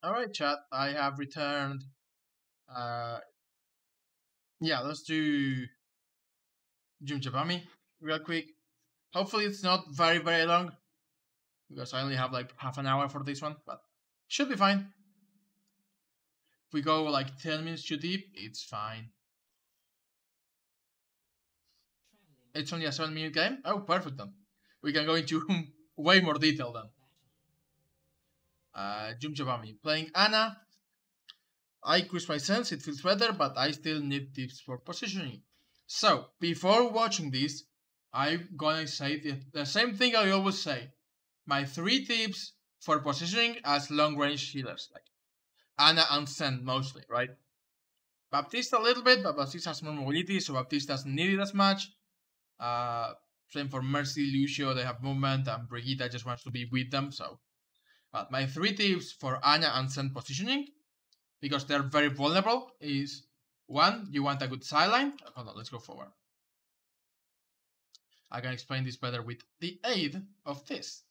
Alright, chat, I have returned. Uh, yeah, let's do Jim Jabami real quick. Hopefully, it's not very long because I only have like half an hour for this one, but should be fine. If we go like 10 minutes too deep, it's fine. It's only a 7-minute game? Oh, perfect then. We can go into way more detail then. Jim Jabami playing Ana. I increase my sense, it feels better, but I still need tips for positioning. So, before watching this, I'm gonna say the same thing I always say. My 3 tips for positioning as long range healers, like Ana and Sen mostly, right? Baptiste a little bit, but Baptiste has more mobility, so Baptiste doesn't need it as much. Same for Mercy, Lucio, they have movement, and Brigitte just wants to be with them, so. But my 3 tips for Ana and Sen positioning, because they're very vulnerable, is 1, you want a good sideline. Hold on, let's go forward. I can explain this better with the aid of this.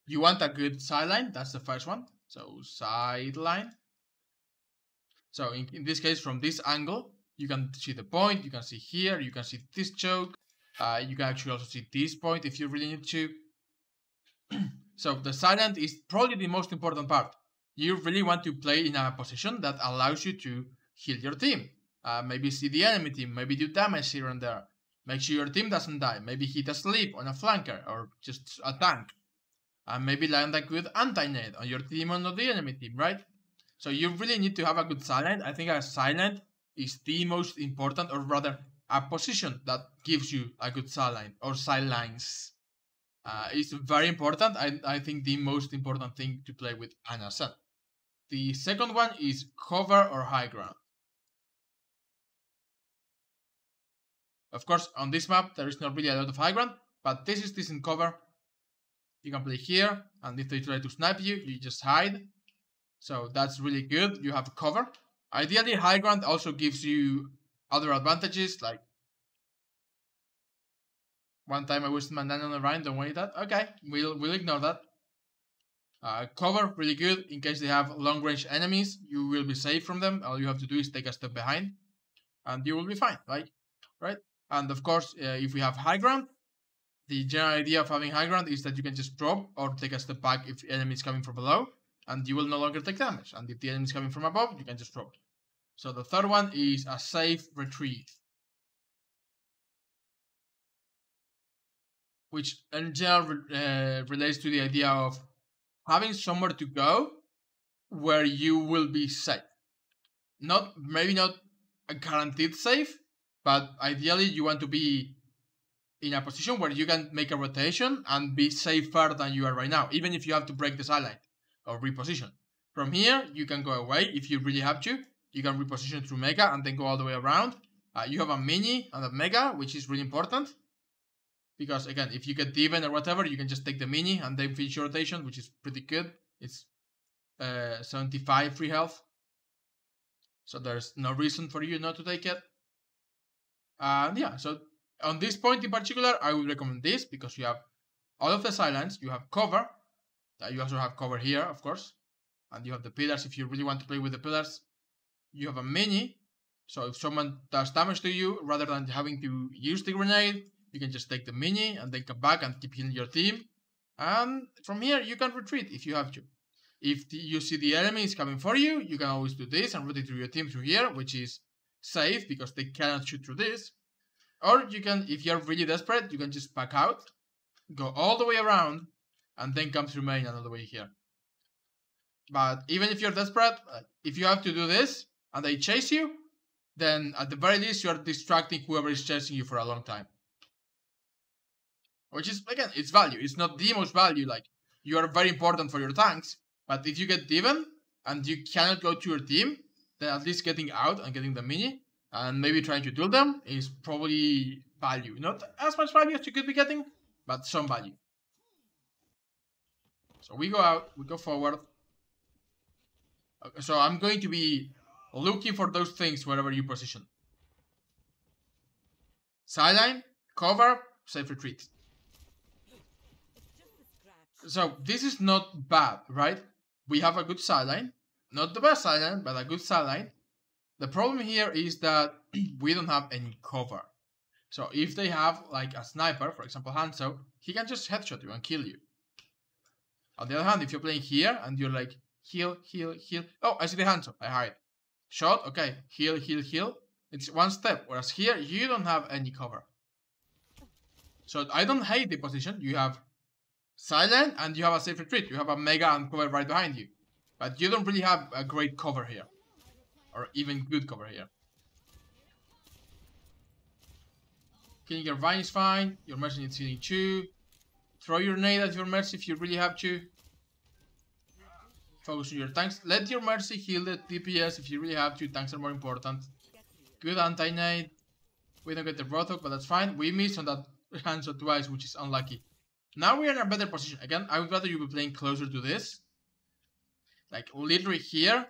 You want a good sideline, that's the first one. So sideline. So in this case, from this angle, you can see the point, you can see here, you can see this choke. You can actually also see this point if you really need to. So the sideline is probably the most important part. You really want to play in a position that allows you to heal your team. Maybe see the enemy team, maybe do damage here and there. Make sure your team doesn't die. Maybe hit a sleep on a flanker or just a tank. And maybe land a good anti-nade on your team or not the enemy team, right? So you really need to have a good silent. I think a silent is the most important, or rather, a position that gives you a good sideline or sidelines. It's very important. I think the most important thing to play with Ana Sen. The second one is cover or high ground. Of course, on this map, there is not really a lot of high ground, but this is decent cover. You can play here, and if they try to snipe you, you just hide. So that's really good. You have cover. Ideally, high ground also gives you other advantages, like one time I wasted my 9 on a Rhine, don't worry that. Okay, we'll ignore that. Cover, really good. In case they have long range enemies, you will be safe from them. All you have to do is take a step behind, and you will be fine, right? And of course, if we have high ground, the general idea of having high ground is that you can just drop or take a step back if the enemy is coming from below, and you will no longer take damage. And if the enemy is coming from above, you can just drop. So the third one is a safe retreat, which in general relates to the idea of having somewhere to go where you will be safe. Maybe not a guaranteed safe, but ideally you want to be in a position where you can make a rotation and be safer than you are right now, even if you have to break the sideline or reposition. From here, you can go away if you really have to. You can reposition through Mega and then go all the way around. You have a Mini and a Mega, which is really important. Because again, if you get even or whatever, you can just take the Mini and then finish your rotation, which is pretty good. It's 75 free health. So there's no reason for you not to take it. And yeah, so on this point in particular, I would recommend this because you have all of the silence, you have cover, you also have cover here, of course, and you have the pillars if you really want to play with the pillars. You have a mini, so if someone does damage to you, rather than having to use the grenade, you can just take the mini and then come back and keep healing your team. And from here, you can retreat if you have to. If you see the enemy is coming for you, you can always do this and rotate through your team through here, which is safe because they cannot shoot through this. Or you can, if you're really desperate, you can just back out, go all the way around, and then come through main another way here. But even if you're desperate, if you have to do this, and they chase you, then at the very least you are distracting whoever is chasing you for a long time. Which is, again, it's value. It's not the most value, like, you are very important for your tanks, but if you get even, and you cannot go to your team, then at least getting out and getting the mini, and maybe trying to duel them is probably value. Not as much value as you could be getting, but some value. So we go out, we go forward. Okay, so I'm going to be looking for those things wherever you position. Sideline, cover, safe retreat. So this is not bad, right? We have a good sideline. Not the best sideline, but a good sideline. The problem here is that we don't have any cover. So if they have like a sniper, for example Hanzo, he can just headshot you and kill you. On the other hand, if you're playing here and you're like, heal, heal, heal. Oh, I see the Hanzo, I hide. Shot, okay, heal, heal, heal. It's one step, whereas here, you don't have any cover. So I don't hate the position. You have silent and you have a safe retreat. You have a mega and cover right behind you. But you don't really have a great cover here. Or even good cover here. Killing your Vine is fine. Your Mercy needs healing too. Throw your nade at your Mercy if you really have to. Focus on your tanks. Let your Mercy heal the DPS if you really have to. Tanks are more important. Good anti-nade. We don't get the Rothok, but that's fine. We missed on that Hanzo twice, which is unlucky. Now we're in a better position. Again, I would rather you be playing closer to this. Like, literally here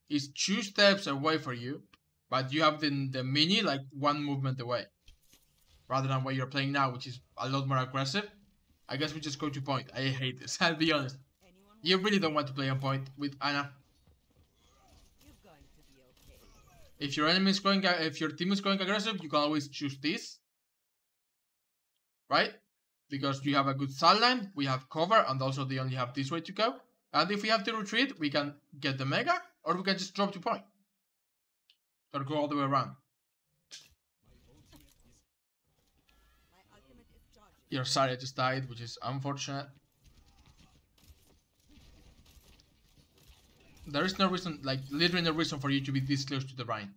is 2 steps away for you. But you have the mini, like, 1 movement away. Rather than what you're playing now, which is a lot more aggressive. I guess we just go to point. I hate this, I'll be honest. You really don't want to play on point with Ana. If your enemy is going, if your team is going aggressive, you can always choose this, right? Because you have a good sideline, we have cover, and also they only have this way to go. And if we have to retreat, we can get the mega, or we can just drop to point, or go all the way around. Your Zarya just died, which is unfortunate. There is no reason, like literally no reason for you to be this close to the Rhine.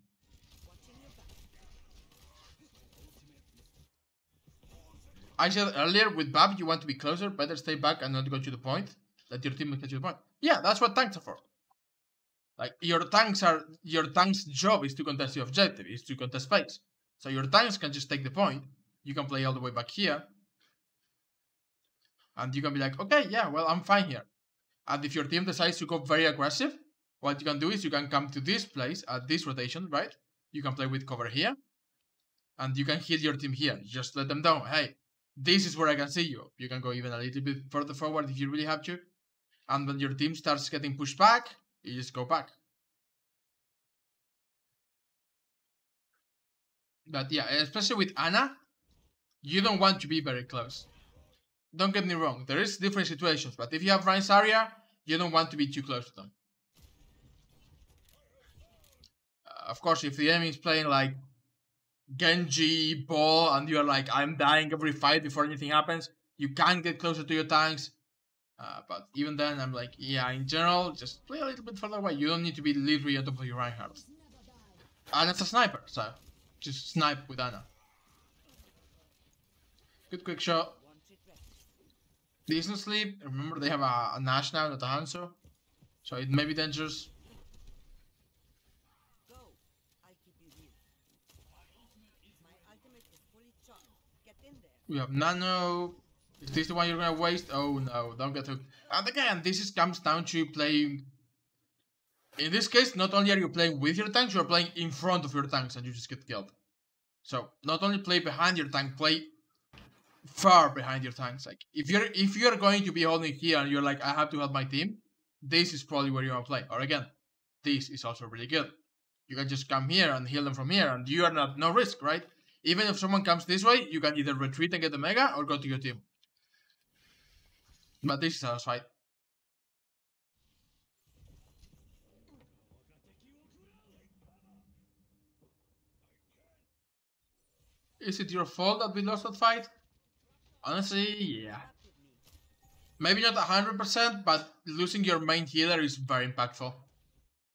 I said earlier, with Bab you want to be closer, better stay back and not go to the point. Let your team get to the point. Yeah, that's what tanks are for. Like, your tank's job is to contest the objective, is to contest space. So your tanks can just take the point. You can play all the way back here. And you can be like, okay, yeah, well, I'm fine here. And if your team decides to go very aggressive, what you can do is you can come to this place at this rotation, right? You can play with cover here. And you can hit your team here. Just let them know, hey, this is where I can see you. You can go even a little bit further forward if you really have to. And when your team starts getting pushed back, you just go back. But yeah, especially with Ana, you don't want to be very close. Don't get me wrong, there is different situations, but if you have Rhine's area, you don't want to be too close to them. Of course, if the enemy is playing like Genji, Ball, and you're like, I'm dying every fight before anything happens, you can get closer to your tanks. But even then, I'm like, yeah, in general, just play a little bit further away. You don't need to be literally on top of your Reinhardt. And it's a sniper, so just snipe with Ana. Good quick shot. Decent sleep. Remember, they have a Nash now, not a Hanzo. So it may be dangerous. We have Nano. Is this the one you're gonna waste? Oh no, don't get hooked. And again, this comes down to playing. In this case, not only are you playing with your tanks, you're playing in front of your tanks and you just get killed. So not only play behind your tank, play far behind your tanks. Like if you're going to be holding here and you're like, I have to help my team, this is probably where you want to play. Or again, this is also really good. You can just come here and heal them from here, and you are not no risk, right? Even if someone comes this way, you can either retreat and get the mega or go to your team. But this is a fight. Is it your fault that we lost that fight? Honestly, yeah. Maybe not 100%, but losing your main healer is very impactful.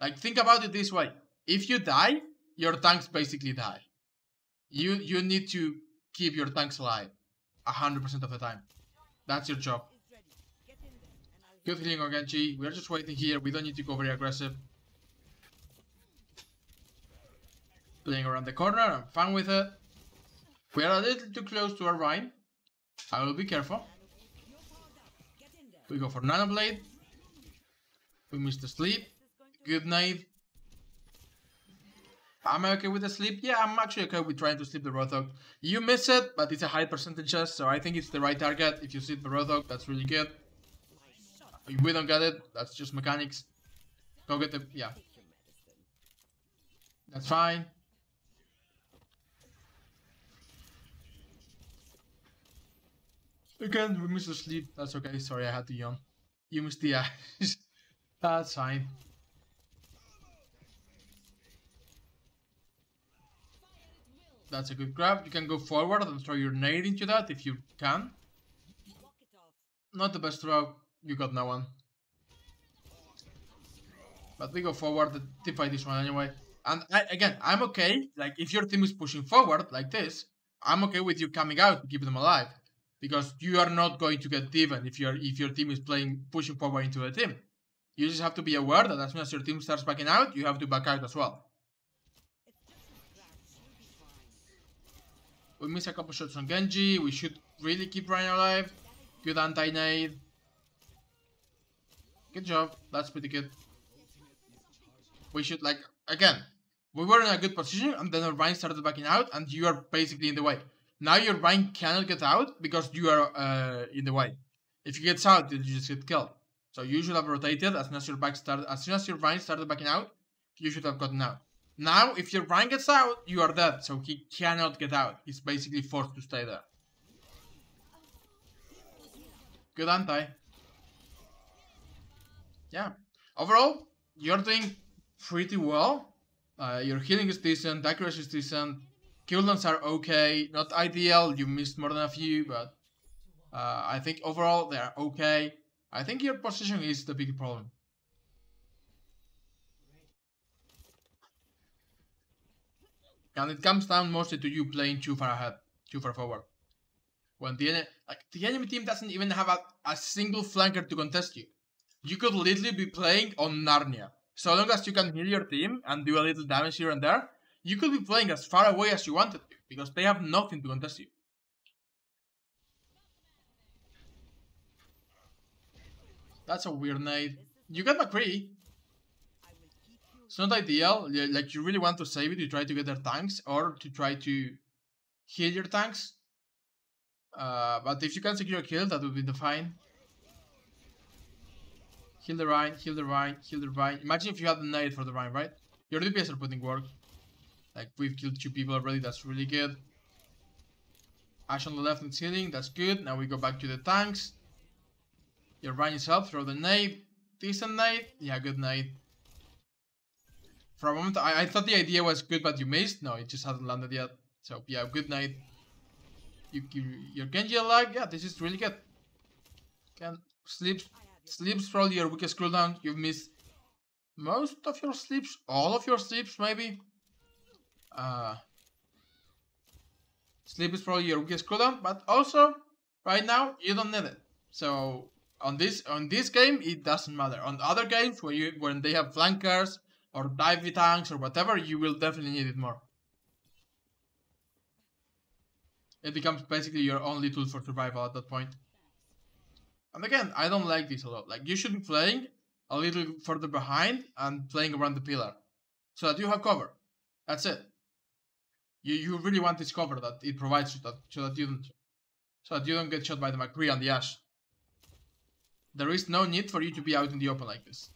Like, think about it this way. If you die, your tanks basically die. You need to keep your tanks alive 100% of the time. That's your job. Good healing on Genji. We are just waiting here. We don't need to go very aggressive. Playing around the corner. I'm fine with it. We are a little too close to our Rhine. I will be careful. We go for Nano Blade. We miss the sleep. Good nade. Am I okay with the sleep? Yeah, I'm actually okay with trying to sleep the Rothog. You miss it, but it's a high percentage, so I think it's the right target. If you sleep the Rothog, that's really good. If we don't get it, that's just mechanics. Go get the... Yeah. That's fine. Again, we missed the sleep. That's okay. Sorry, I had to yawn. You missed the eyes. That's fine. That's a good grab. You can go forward and throw your nade into that if you can. Not the best throw. You got no one. But we go forward. The team fight this one anyway. And again, I'm okay. Like, if your team is pushing forward like this, I'm okay with you coming out to keep them alive. Because you are not going to get even if your team is pushing forward into the team. You just have to be aware that as soon as your team starts backing out, you have to back out as well. We miss a couple shots on Genji. We should really keep Ryan alive. Good anti-nade. Good job. That's pretty good. We should, like, again, we were in a good position and then our Ryan started backing out and you are basically in the way. Now your Ryan cannot get out because you are in the way. If he gets out, you just get killed. So you should have rotated as soon as your Ryan started backing out, you should have gotten out. Now, if your Ryan gets out, you are dead, so he cannot get out. He's basically forced to stay there. Good anti. Yeah. Overall, you're doing pretty well. Your healing is decent, accuracy is decent, cooldowns are okay, not ideal, you missed more than a few, but I think overall they are okay. I think your position is the big problem. And it comes down mostly to you playing too far ahead, too far forward. When the enemy team doesn't even have a single flanker to contest you. You could literally be playing on Narnia. So long as you can heal your team and do a little damage here and there, you could be playing as far away as you wanted to, because they have nothing to contest you. That's a weird nade. You got McCree. It's not ideal. Like, you really want to save it, you try to get their tanks, or to try to heal your tanks. But if you can secure a kill, that would be the fine. Heal the Rhine, heal the Rhine, heal the Rhine. Imagine if you had the nade for the Rhine, right? Your DPS are putting work. Like, we've killed 2 people already, that's really good. Ash on the left needs healing, that's good. Now we go back to the tanks. Your Rhine is up, throw the nade. Decent nade? Yeah, good nade. For a moment, I thought the idea was good, but you missed. No, it just hasn't landed yet. So, yeah, good nade. Your Genji alive? Yeah, this is really good. Sleeps probably your weakest cooldown. You've missed most of your sleeps, all of your sleeps maybe. Sleep is probably your weakest cooldown, but also right now you don't need it. So on this game it doesn't matter. On other games when they have flankers or dive tanks or whatever, you will definitely need it more. It becomes basically your only tool for survival at that point. And again, I don't like this a lot. Like, you should be playing a little further behind and playing around the pillar, so that you have cover. That's it. You really want this cover that it provides you, so that you don't get shot by the McCree and the Ashe. There is no need for you to be out in the open like this.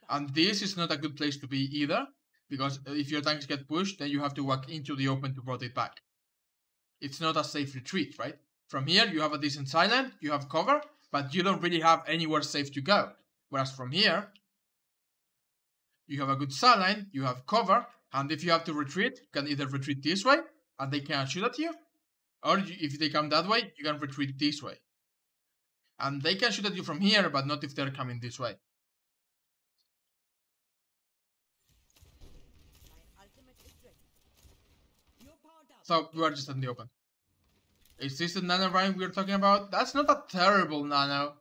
And this is not a good place to be either, because if your tanks get pushed, then you have to walk into the open to rotate back. It's not a safe retreat, right? From here, you have a decent silent, you have cover, but you don't really have anywhere safe to go. Whereas from here, you have a good silent, you have cover, and if you have to retreat, you can either retreat this way, and they can't shoot at you, or if they come that way, you can retreat this way. And they can shoot at you from here, but not if they're coming this way. So, we are just in the open. Is this the nano Rhine we're talking about? That's not a terrible nano.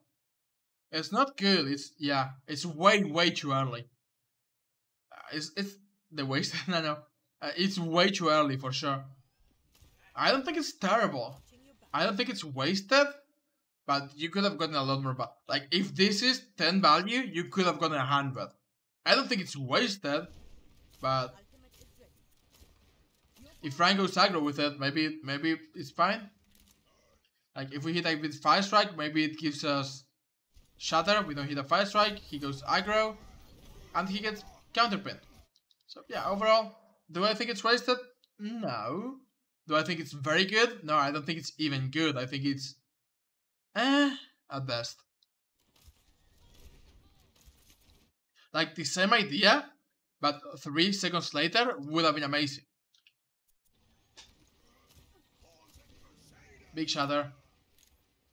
It's not good. It's way too early. It's the wasted nano. It's way too early for sure. I don't think it's terrible. I don't think it's wasted, but you could have gotten a lot more. Like, if this is 10 value, you could have gotten 100. I don't think it's wasted, but if Ryan goes aggro with it, maybe it's fine. Like, if we hit like with Fire Strike, maybe it gives us Shatter. We don't hit a Fire Strike. He goes aggro. and he gets counterpinned. So yeah, overall, do I think it's wasted? No. Do I think it's very good? No, I don't think it's even good. I think it's at best. Like the same idea, but 3 seconds later would have been amazing. Big shatter.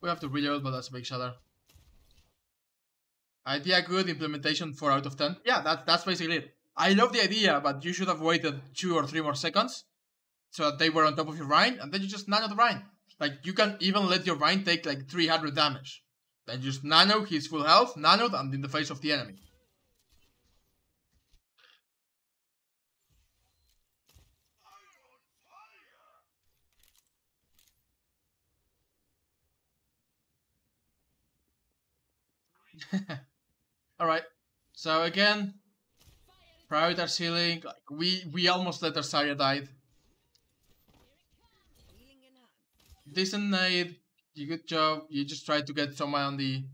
We have to reload, but that's a big shatter. Idea good, implementation 4 out of 10. Yeah, that's basically it. I love the idea, but you should have waited 2 or 3 more seconds so that they were on top of your Rhine, and then you just nano the Rhine. Like, you can even let your Rhine take like 300 damage. Then just nano his full health, nanoed, and in the face of the enemy. Alright, so again, prioritize healing. Like we almost let our Zarya die. Decent nade. Good job. You just tried to get someone on the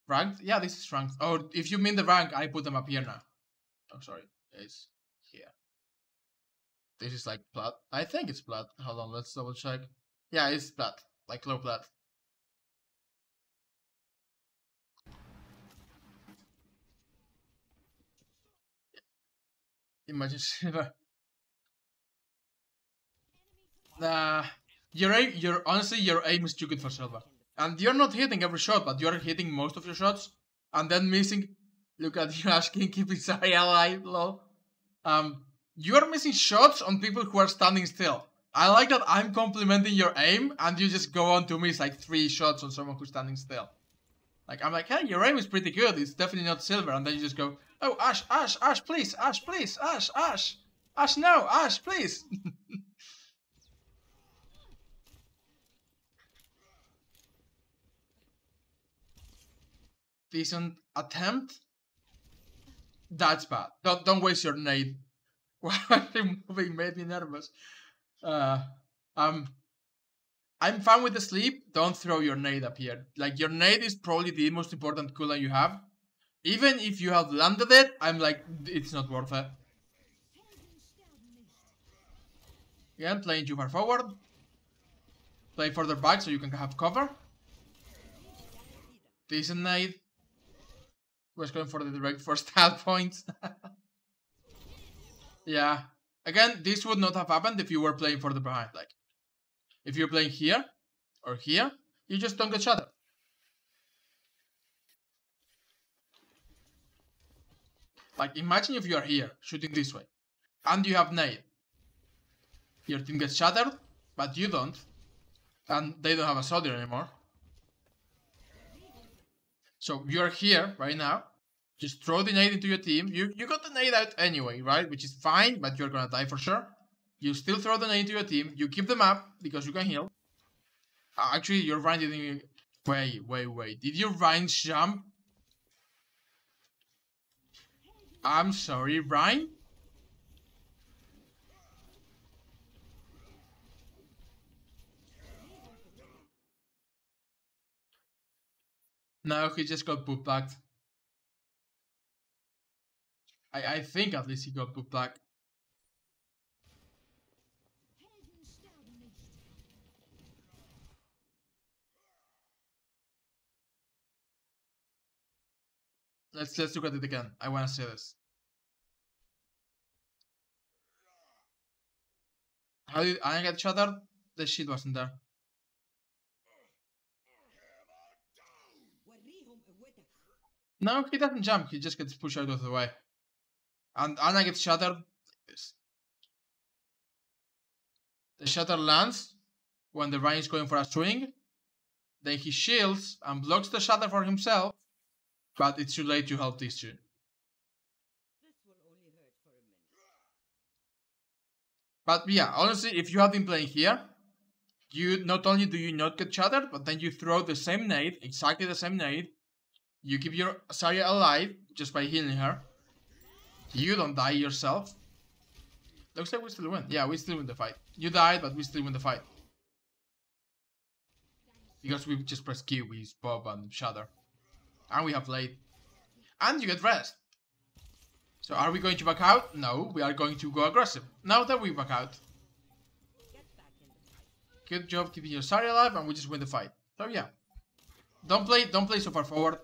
ranked. Yeah, this is ranked. Oh, if you mean the rank, I put them up here now. Oh, sorry. It's here. This is like Plat. I think it's Plat. Hold on, let's double check. Yeah, it's Plat. Like low Plat. Imagine silver. Honestly, your aim is too good for silver. And you're not hitting every shot, but you're hitting most of your shots. And then missing. Look at you, Ashkin, keeping Zarya alive, lol. You're missing shots on people who are standing still. I like that I'm complimenting your aim, and you just go on to miss like 3 shots on someone who's standing still. Like, I'm like, hey, your aim is pretty good, it's definitely not silver, and then you just go, oh, Ash, Ash, Ash, please, Ash, please, Ash, Ash, Ash, no, Ash, please. Decent attempt. That's bad. Don't waste your nade. Why are they moving? Made me nervous. I'm fine with the sleep. Don't throw your nade up here. Like, your nade is probably the most important cooldown you have. Even if you have landed it, I'm like, it's not worth it. Again, playing too far forward. Play further back so you can have cover. Decent nade. Was going for the direct for stat points. Yeah. Again, this would not have happened if you were playing for the behind. Like, if you're playing here or here, you just don't get shattered. Like, imagine if you are here, shooting this way, and you have nade. Your team gets shattered, but you don't, and they don't have a soldier anymore. So you're here right now. Just throw the nade into your team. You got the nade out anyway, right? Which is fine, but you're gonna die for sure. You still throw the nade into your team. You keep them up because you can heal. Actually, your Rhine didn't... Wait. Did your Rhine jump? I'm sorry, Rhine? No, he just got put back. I think at least he got put back. Let's look at it again. I wanna see this. How did I get shattered? The shit wasn't there. No, he doesn't jump, he just gets pushed out of the way. And Anna gets shattered like this. The shatter lands when the Rhine is going for a swing. Then he shields and blocks the shatter for himself, but it's too late to help this tune. But yeah, honestly, if you have been playing here, you not only do you not get shattered, but then you throw the same nade, exactly the same nade. You keep your Zarya alive just by healing her. You don't die yourself. Looks like we still win. Yeah, we still win the fight. You died, but we still win the fight. Because we just press Q, we pop and shatter. And we have late. And you get rest. So are we going to back out? No, we are going to go aggressive. Now that we back out. Good job keeping your side alive, and we just win the fight. So yeah. Don't play so far forward.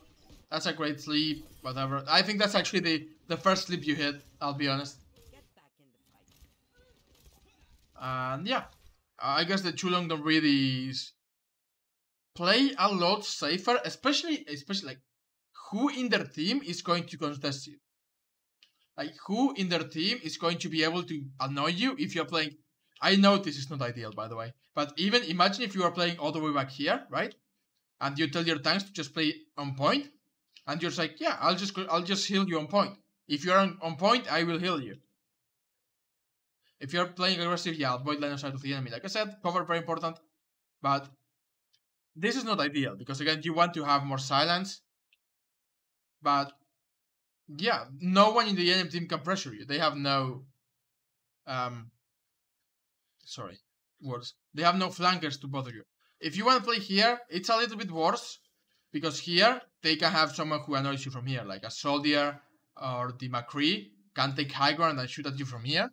That's a great sleep, whatever. I think that's actually the first sleep you hit, I'll be honest. And yeah. I guess the Chulong don't really play a lot safer, especially like who in their team is going to contest you? Like who in their team is going to be able to annoy you if you're playing? I know this is not ideal, by the way, but even imagine if you are playing all the way back here, right? And you tell your tanks to just play on point, and you're just like, yeah, I'll just heal you on point. If you're on point, I will heal you. If you're playing aggressive, yeah, avoid line of sight of the enemy. Like I said, cover very important, but this is not ideal because again, you want to have more silence. But yeah, no one in the enemy team can pressure you. They have no sorry, words. They have no flankers to bother you. If you want to play here, it's a little bit worse because here they can have someone who annoys you from here, like a soldier or the McCree can take high ground and shoot at you from here.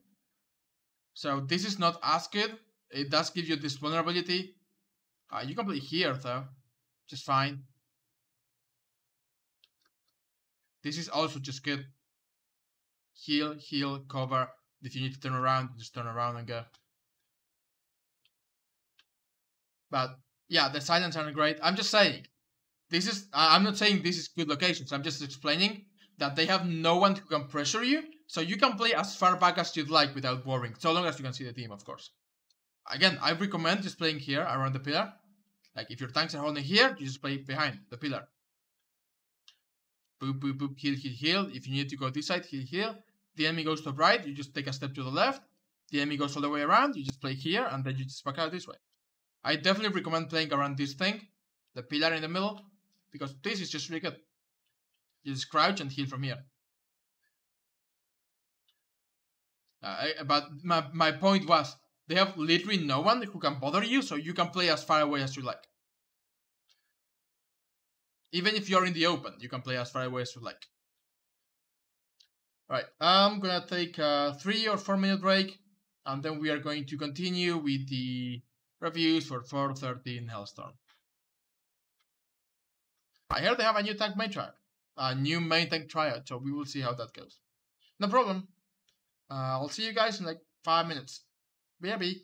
So this is not as good. It does give you this vulnerability. You can play here though, just fine. This is also just good. Heal, heal, cover. If you need to turn around, just turn around and go. But yeah, the silence aren't great. I'm just saying, this is. I'm not saying this is good locations. I'm just explaining that they have no one who can pressure you, so you can play as far back as you'd like without worrying, so long as you can see the team, of course. Again, I recommend just playing here around the pillar. Like if your tanks are holding here, you just play behind the pillar. Boop, boop, boop, heal, heal, heal. If you need to go this side, heal, heal. The enemy goes to the right, you just take a step to the left. The enemy goes all the way around, you just play here, and then you just back out this way. I definitely recommend playing around this thing, the pillar in the middle, because this is just really good. You just crouch and heal from here. But my point was, they have literally no one who can bother you, so you can play as far away as you like. Even if you're in the open, you can play as far away as you like. Alright, I'm gonna take a 3 or 4 minute break, and then we are going to continue with the reviews for 413 Hellstorm. I heard they have a new tank main triad, a new main tank triad, so we will see how that goes. No problem. I'll see you guys in like 5 minutes. BRB.